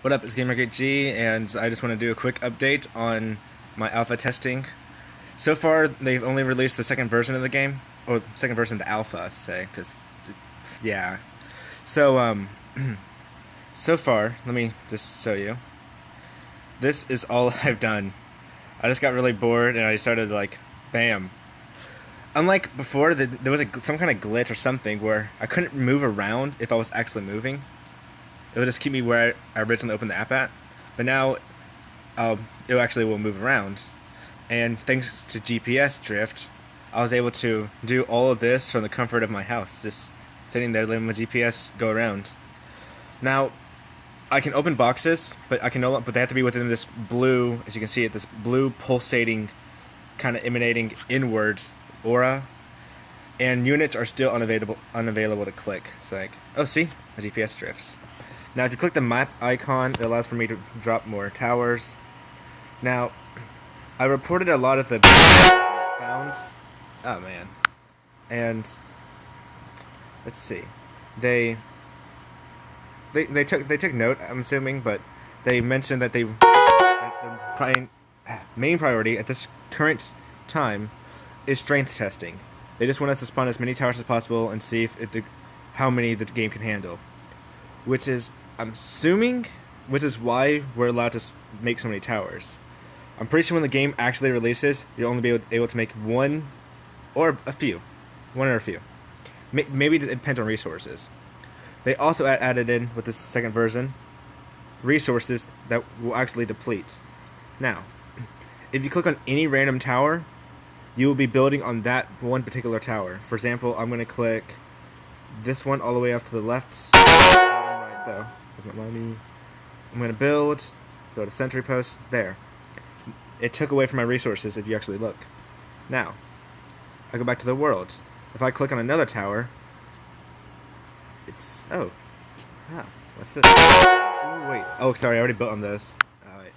What up, it's GamerGateG, and I just want to do a quick update on my alpha testing. So far, they've only released the second version of the game, or second version of the alpha, I say, because, yeah. So, so far, let me just show you. This is all I've done. I just got really bored, and I started, like, bam. Unlike before, there was some kind of glitch or something where I couldn't move around if I was actually moving. It would just keep me where I originally opened the app at. But now, it actually will move around. And thanks to GPS drift, I was able to do all of this from the comfort of my house, just sitting there letting my GPS go around. Now, I can open boxes, but but they have to be within this blue, as you can see it, this blue pulsating, kind of emanating inward aura. And units are still unavailable to click. It's like, oh, see, my GPS drifts. Now, if you click the map icon, it allows for me to drop more towers. Now, I reported a lot of the found. Oh man, and let's see, they took note. I'm assuming, but they mentioned that their main priority at this current time is strength testing. They just want us to spawn as many towers as possible and see how many the game can handle. Which is, I'm assuming, which is why we're allowed to make so many towers. I'm pretty sure when the game actually releases, you'll only be able to make one or a few. Maybe it depends on resources. They also added in, with this second version, resources that will actually deplete. Now, if you click on any random tower, you will be building on that one particular tower. For example, I'm going to click this one all the way off to the left. Right, though. I'm going to build a sentry post there. It took away from my resources if you actually look. Now, I go back to the world. If I click on another tower, it's... Oh. What's this? Oh, wait. Oh, sorry, I already built on those. Oh, wait.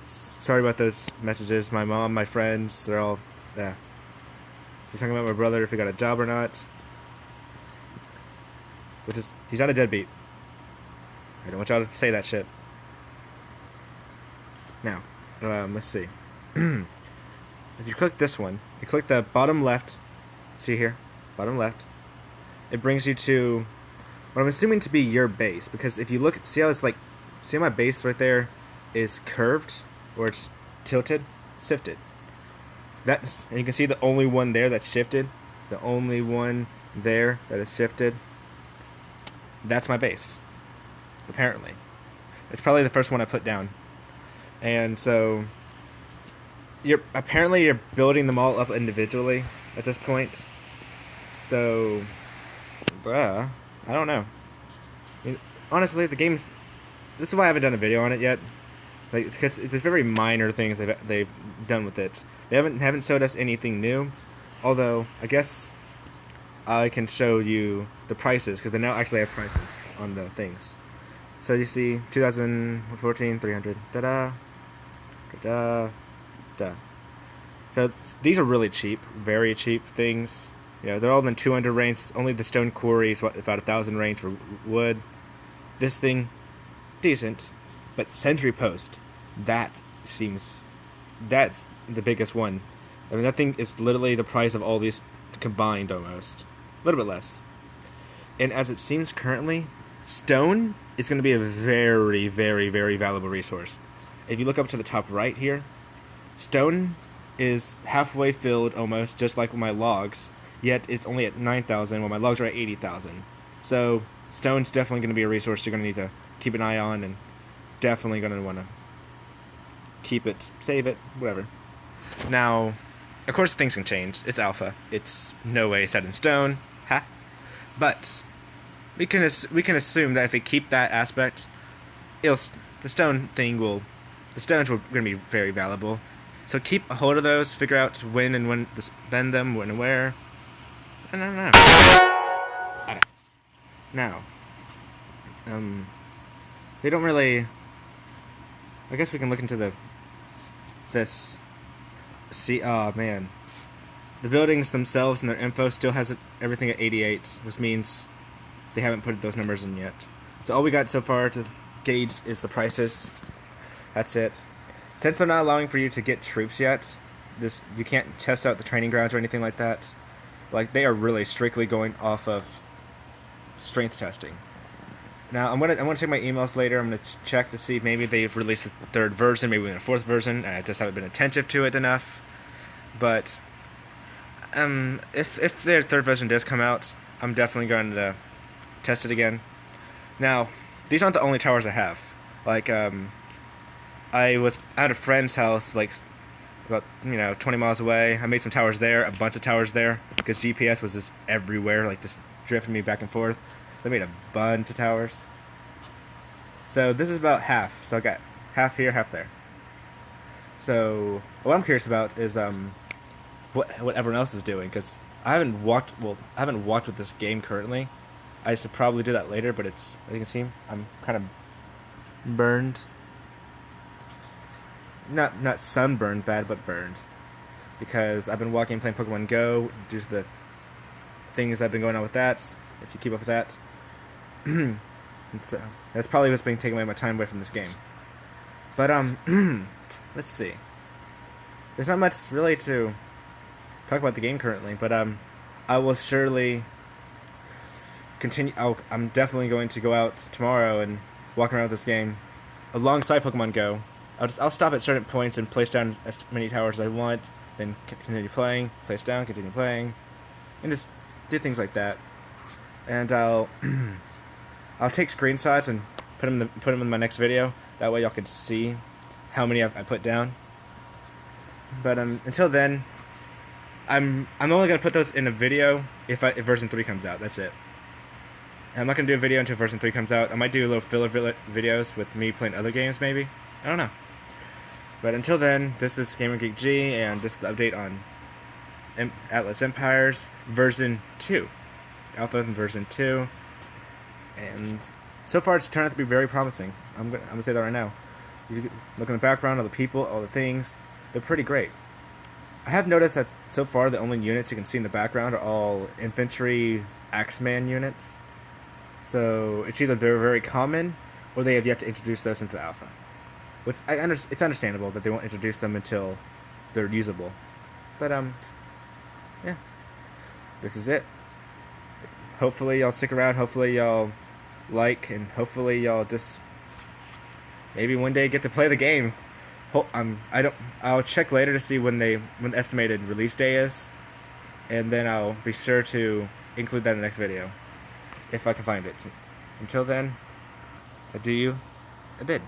Sorry about those messages. My mom, my friends, they're all... Yeah. She's talking about my brother, if he got a job or not. He's not a deadbeat. I don't want y'all to say that shit. Now, let's see. If you click this one, you click the bottom left. See here? Bottom left. It brings you to what I'm assuming to be your base. Because if you look, see how it's like, see how my base right there is curved? Or it's tilted? Shifted. And you can see the only one there that's shifted. The only one there that is shifted. That's my base. Apparently. It's probably the first one I put down. And so you're building them all up individually at this point. So I don't know. I mean, honestly, this is why I haven't done a video on it yet. Like, it's because there's very minor things they've done with it. They haven't showed us anything new. Although I guess I can show you the prices, because they now actually have prices on the things. So you see 2014 300 da-da. So these are really cheap, very cheap things. You know, they're all in the 200 range. Only the stone quarry is about 1,000 range for wood. This thing, decent, but sentry post, that's the biggest one. I mean, that thing is literally the price of all these combined, almost a little bit less. And as it seems currently, stone is going to be a very, very, very valuable resource. If you look up to the top right here, stone is halfway filled almost, just like with my logs, yet it's only at 9,000 while my logs are at 80,000. So stone's definitely going to be a resource you're going to need to keep an eye on, and definitely going to want to keep it, save it, whatever. Now, of course things can change. It's alpha. It's no way set in stone. Ha! But we can assume that if we keep that aspect, the stones are going to be very valuable. So keep a hold of those, figure out when to spend them, when and where. And I don't know. Now, they don't really... I guess we can look into this. See, oh man. The buildings themselves and their info still has everything at 88, which means they haven't put those numbers in yet. So all we got so far to gauge is the prices. That's it. Since they're not allowing for you to get troops yet, you can't test out the training grounds or anything like that. Like, they are really strictly going off of strength testing. Now, I'm gonna check my emails later. I'm gonna check to see if maybe they've released a third version, maybe a fourth version, and I just haven't been attentive to it enough. But if their third version does come out, I'm definitely going to test it again. Now, these aren't the only towers I have. Like, I was at a friend's house, like, about 20 miles away. I made some towers there, a bunch of towers there, because GPS was just everywhere, like just drifting me back and forth. They made a bunch of towers. So this is about half. So I got half here, half there. So what I'm curious about is what everyone else is doing, because I haven't walked with this game currently. I should probably do that later, but as you can see, I'm kind of burned. Not sunburned bad, but burned, because I've been walking playing Pokemon Go due to the things that have been going on with that. If you keep up with that, so that's probably what's been taking away my time away from this game. But let's see. There's not much really to talk about the game currently, but I will surely continue. I'm definitely going to go out tomorrow and walk around with this game alongside Pokemon Go. I'll stop at certain points and place down as many towers as I want, then continue playing, place down, continue playing, and just do things like that. And I'll take screenshots and put them in my next video. That way y'all can see how many I put down. But until then, I'm only gonna put those in a video if version 3 comes out. That's it. I'm not gonna do a video until version 3 comes out. I might do little filler videos with me playing other games, maybe. I don't know. But until then, this is Gamer Geek G, and this is the update on Atlas Empires version 2, alpha and version 2, and so far it's turned out to be very promising. I'm gonna say that right now. You look in the background, all the people, all the things, they're pretty great. I have noticed that so far the only units you can see in the background are all infantry Axeman units. So it's either they're very common, or they have yet to introduce those into the alpha. Which it's understandable that they won't introduce them until they're usable. But yeah, this is it. Hopefully y'all stick around. Hopefully y'all like, and hopefully y'all just maybe one day get to play the game. I'll check later to see when the estimated release day is, and then I'll be sure to include that in the next video if I can find it. Until then, I do you a bid.